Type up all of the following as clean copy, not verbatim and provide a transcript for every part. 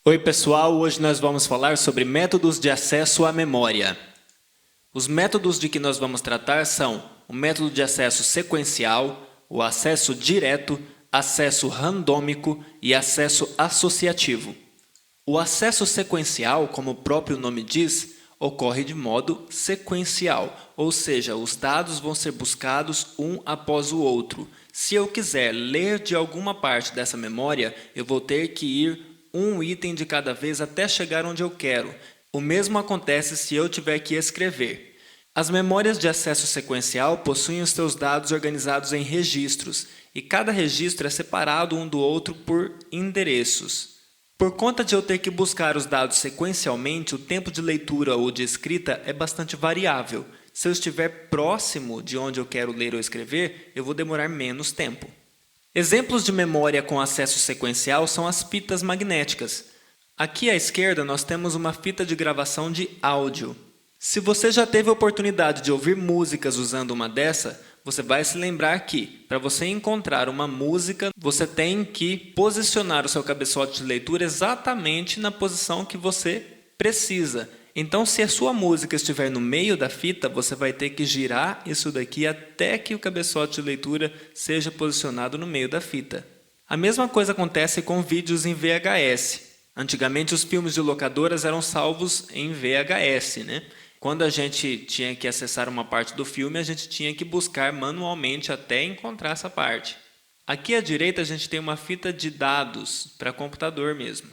Oi pessoal, hoje nós vamos falar sobre métodos de acesso à memória. Os métodos de que nós vamos tratar são o método de acesso sequencial, o acesso direto, acesso randômico e acesso associativo. O acesso sequencial, como o próprio nome diz, ocorre de modo sequencial, ou seja, os dados vão ser buscados um após o outro. Se eu quiser ler de alguma parte dessa memória, eu vou ter que ir um item de cada vez até chegar onde eu quero. O mesmo acontece se eu tiver que escrever. As memórias de acesso sequencial possuem os seus dados organizados em registros, e cada registro é separado um do outro por endereços. Por conta de eu ter que buscar os dados sequencialmente, o tempo de leitura ou de escrita é bastante variável. Se eu estiver próximo de onde eu quero ler ou escrever, eu vou demorar menos tempo. Exemplos de memória com acesso sequencial são as fitas magnéticas. Aqui à esquerda nós temos uma fita de gravação de áudio. Se você já teve a oportunidade de ouvir músicas usando uma dessa, você vai se lembrar que, para você encontrar uma música, você tem que posicionar o seu cabeçote de leitura exatamente na posição que você precisa. Então, se a sua música estiver no meio da fita, você vai ter que girar isso daqui até que o cabeçote de leitura seja posicionado no meio da fita. A mesma coisa acontece com vídeos em VHS. Antigamente, os filmes de locadoras eram salvos em VHS, né? Quando a gente tinha que acessar uma parte do filme, a gente tinha que buscar manualmente até encontrar essa parte. Aqui à direita, a gente tem uma fita de dados para computador mesmo.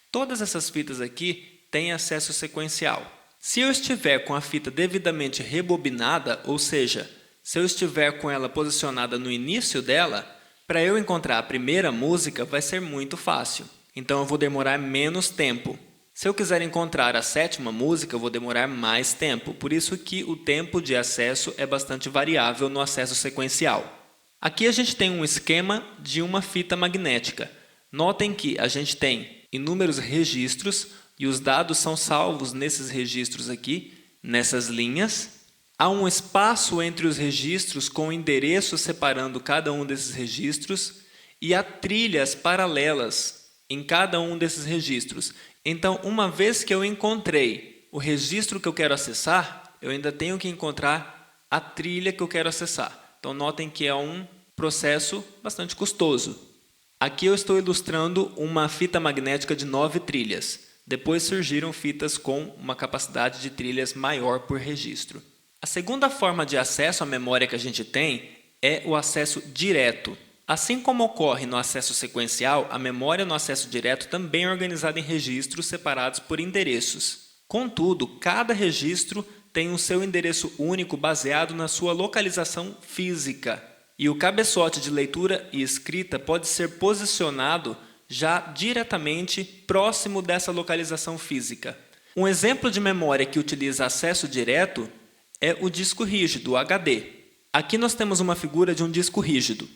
Todas essas fitas aqui tem acesso sequencial. Se eu estiver com a fita devidamente rebobinada, ou seja, se eu estiver com ela posicionada no início dela, para eu encontrar a primeira música vai ser muito fácil. Então eu vou demorar menos tempo. Se eu quiser encontrar a sétima música, eu vou demorar mais tempo. Por isso que o tempo de acesso é bastante variável no acesso sequencial. Aqui a gente tem um esquema de uma fita magnética. Notem que a gente tem inúmeros registros, e os dados são salvos nesses registros aqui, nessas linhas. Há um espaço entre os registros com endereços separando cada um desses registros e há trilhas paralelas em cada um desses registros. Então, uma vez que eu encontrei o registro que eu quero acessar, eu ainda tenho que encontrar a trilha que eu quero acessar. Então, notem que é um processo bastante custoso. Aqui eu estou ilustrando uma fita magnética de 9 trilhas. Depois surgiram fitas com uma capacidade de trilhas maior por registro. A segunda forma de acesso à memória que a gente tem é o acesso direto. Assim como ocorre no acesso sequencial, a memória no acesso direto também é organizada em registros separados por endereços. Contudo, cada registro tem o seu endereço único baseado na sua localização física. E o cabeçote de leitura e escrita pode ser posicionado já diretamente próximo dessa localização física. Um exemplo de memória que utiliza acesso direto é o disco rígido, o HD. Aqui nós temos uma figura de um disco rígido.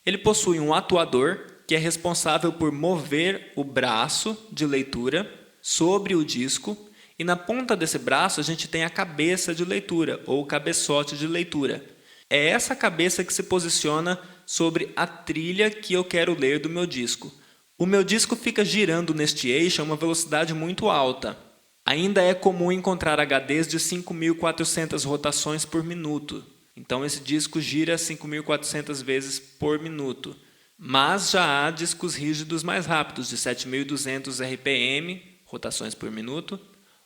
Ele possui um atuador que é responsável por mover o braço de leitura sobre o disco e na ponta desse braço a gente tem a cabeça de leitura ou o cabeçote de leitura. É essa cabeça que se posiciona sobre a trilha que eu quero ler do meu disco. O meu disco fica girando neste eixo a uma velocidade muito alta. Ainda é comum encontrar HDs de 5.400 rotações por minuto. Então esse disco gira 5.400 vezes por minuto. Mas já há discos rígidos mais rápidos, de 7.200 RPM, rotações por minuto,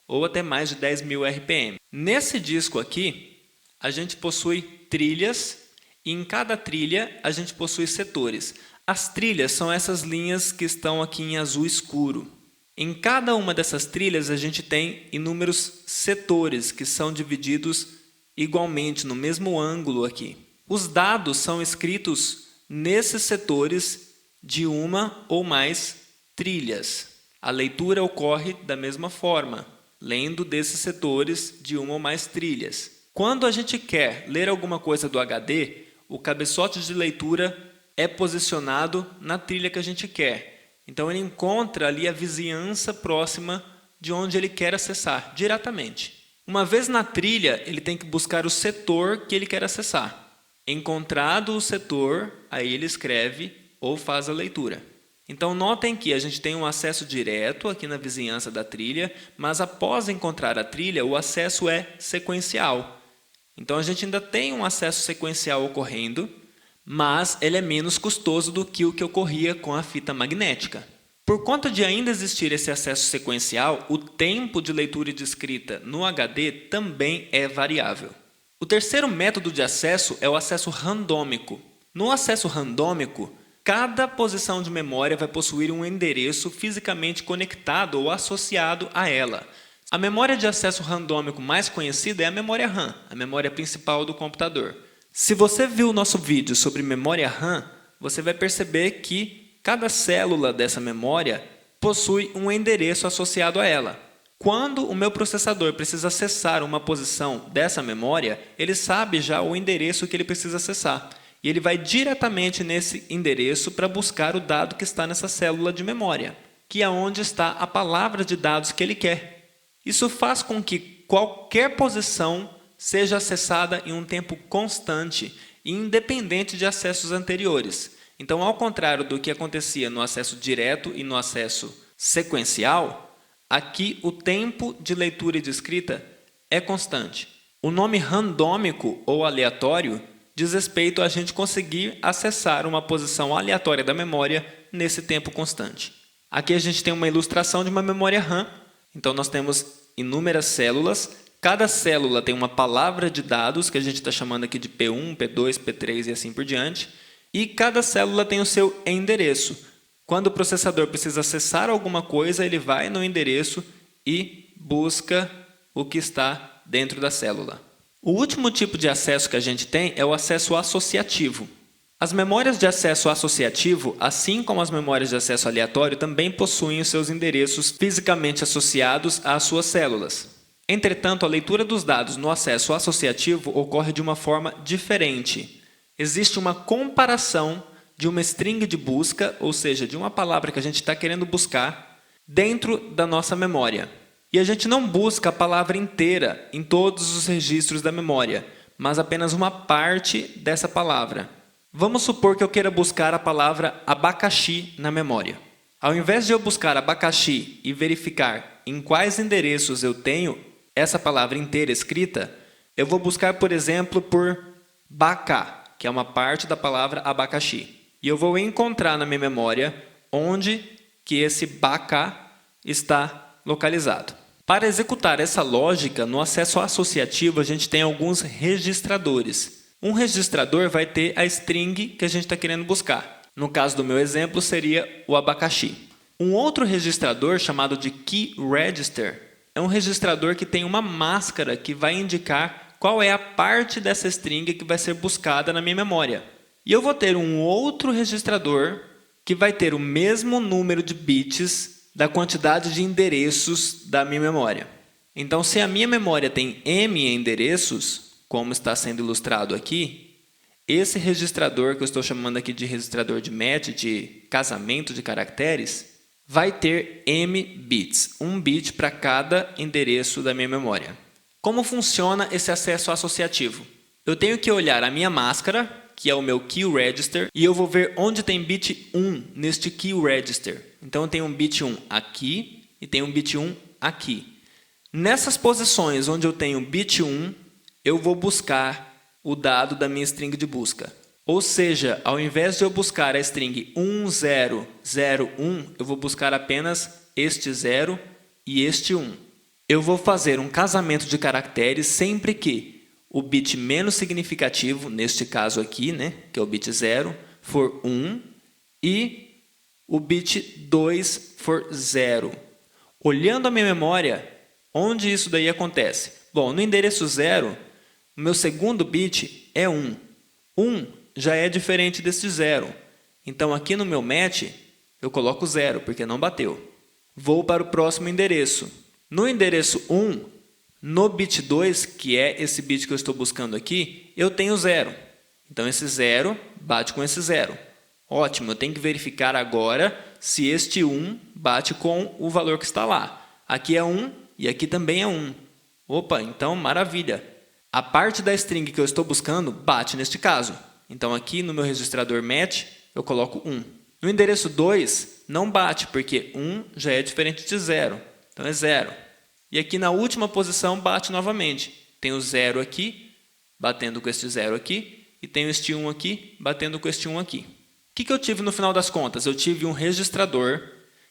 ou até mais de 10.000 RPM. Nesse disco aqui, a gente possui trilhas, e em cada trilha a gente possui setores. As trilhas são essas linhas que estão aqui em azul escuro. Em cada uma dessas trilhas a gente tem inúmeros setores que são divididos igualmente no mesmo ângulo aqui. Os dados são escritos nesses setores de uma ou mais trilhas. A leitura ocorre da mesma forma, lendo desses setores de uma ou mais trilhas. Quando a gente quer ler alguma coisa do HD, o cabeçote de leitura é posicionado na trilha que a gente quer. Então ele encontra ali a vizinhança próxima de onde ele quer acessar diretamente. Uma vez na trilha, ele tem que buscar o setor que ele quer acessar. Encontrado o setor, aí ele escreve ou faz a leitura. Então, notem que a gente tem um acesso direto aqui na vizinhança da trilha, mas após encontrar a trilha, o acesso é sequencial. Então, a gente ainda tem um acesso sequencial ocorrendo, mas ele é menos custoso do que o que ocorria com a fita magnética. Por conta de ainda existir esse acesso sequencial, o tempo de leitura e de escrita no HD também é variável. O terceiro método de acesso é o acesso randômico. No acesso randômico, cada posição de memória vai possuir um endereço fisicamente conectado ou associado a ela. A memória de acesso randômico mais conhecida é a memória RAM, a memória principal do computador. Se você viu o nosso vídeo sobre memória RAM, você vai perceber que cada célula dessa memória possui um endereço associado a ela. Quando o meu processador precisa acessar uma posição dessa memória, ele sabe já o endereço que ele precisa acessar. E ele vai diretamente nesse endereço para buscar o dado que está nessa célula de memória, que é onde está a palavra de dados que ele quer. Isso faz com que qualquer posição seja acessada em um tempo constante e independente de acessos anteriores. Então, ao contrário do que acontecia no acesso direto e no acesso sequencial, aqui o tempo de leitura e de escrita é constante. O nome randômico ou aleatório diz respeito a gente conseguir acessar uma posição aleatória da memória nesse tempo constante. Aqui a gente tem uma ilustração de uma memória RAM. Então, nós temos inúmeras células. Cada célula tem uma palavra de dados, que a gente está chamando aqui de P1, P2, P3 e assim por diante. E cada célula tem o seu endereço. Quando o processador precisa acessar alguma coisa, ele vai no endereço e busca o que está dentro da célula. O último tipo de acesso que a gente tem é o acesso associativo. As memórias de acesso associativo, assim como as memórias de acesso aleatório, também possuem os seus endereços fisicamente associados às suas células. Entretanto, a leitura dos dados no acesso associativo ocorre de uma forma diferente. Existe uma comparação de uma string de busca, ou seja, de uma palavra que a gente está querendo buscar, dentro da nossa memória. E a gente não busca a palavra inteira em todos os registros da memória, mas apenas uma parte dessa palavra. Vamos supor que eu queira buscar a palavra abacaxi na memória. Ao invés de eu buscar abacaxi e verificar em quais endereços eu tenho essa palavra inteira escrita, eu vou buscar, por exemplo, por bacá, que é uma parte da palavra abacaxi. E eu vou encontrar na minha memória onde que esse bacá está localizado. Para executar essa lógica, no acesso associativo, a gente tem alguns registradores. Um registrador vai ter a string que a gente está querendo buscar. No caso do meu exemplo, seria o abacaxi. Um outro registrador, chamado de Key Register, é um registrador que tem uma máscara que vai indicar qual é a parte dessa string que vai ser buscada na minha memória. E eu vou ter um outro registrador que vai ter o mesmo número de bits da quantidade de endereços da minha memória. Então, se a minha memória tem M endereços, como está sendo ilustrado aqui, esse registrador, que eu estou chamando aqui de registrador de match, de casamento de caracteres, vai ter M bits, um bit para cada endereço da minha memória. Como funciona esse acesso associativo? Eu tenho que olhar a minha máscara, que é o meu Key Register, e eu vou ver onde tem bit 1 neste Key Register. Então, eu tenho um bit 1 aqui e tenho um bit 1 aqui. Nessas posições onde eu tenho bit 1, eu vou buscar o dado da minha string de busca. Ou seja, ao invés de eu buscar a string 1001, eu vou buscar apenas este 0 e este 1. Eu vou fazer um casamento de caracteres sempre que o bit menos significativo, neste caso aqui, que é o bit 0, for 1 e o bit 2 for 0. Olhando a minha memória, onde isso daí acontece? Bom, no endereço 0, o meu segundo bit é 1. 1 já é diferente deste 0. Então, aqui no meu match, eu coloco 0, porque não bateu. Vou para o próximo endereço. No endereço 1, no bit 2, que é esse bit que eu estou buscando aqui, eu tenho 0. Então, esse 0 bate com esse 0. Ótimo, eu tenho que verificar agora se este 1 bate com o valor que está lá. Aqui é 1 e aqui também é 1. Opa, então maravilha. A parte da string que eu estou buscando bate neste caso. Então, aqui no meu registrador match, eu coloco 1. No endereço 2, não bate, porque 1 já é diferente de 0, então é 0. E aqui na última posição bate novamente. Tem o 0 aqui, batendo com este 0 aqui, e tem este 1 aqui, batendo com este 1 aqui. O que eu tive no final das contas? Eu tive um registrador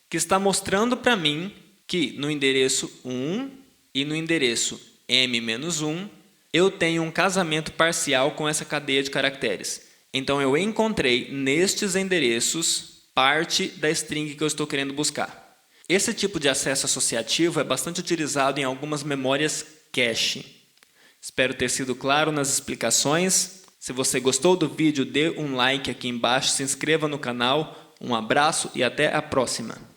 que está mostrando para mim que no endereço 1 e no endereço m-1, eu tenho um casamento parcial com essa cadeia de caracteres. Então, eu encontrei nestes endereços parte da string que eu estou querendo buscar. Esse tipo de acesso associativo é bastante utilizado em algumas memórias cache. Espero ter sido claro nas explicações. Se você gostou do vídeo, dê um like aqui embaixo, se inscreva no canal. Um abraço e até a próxima!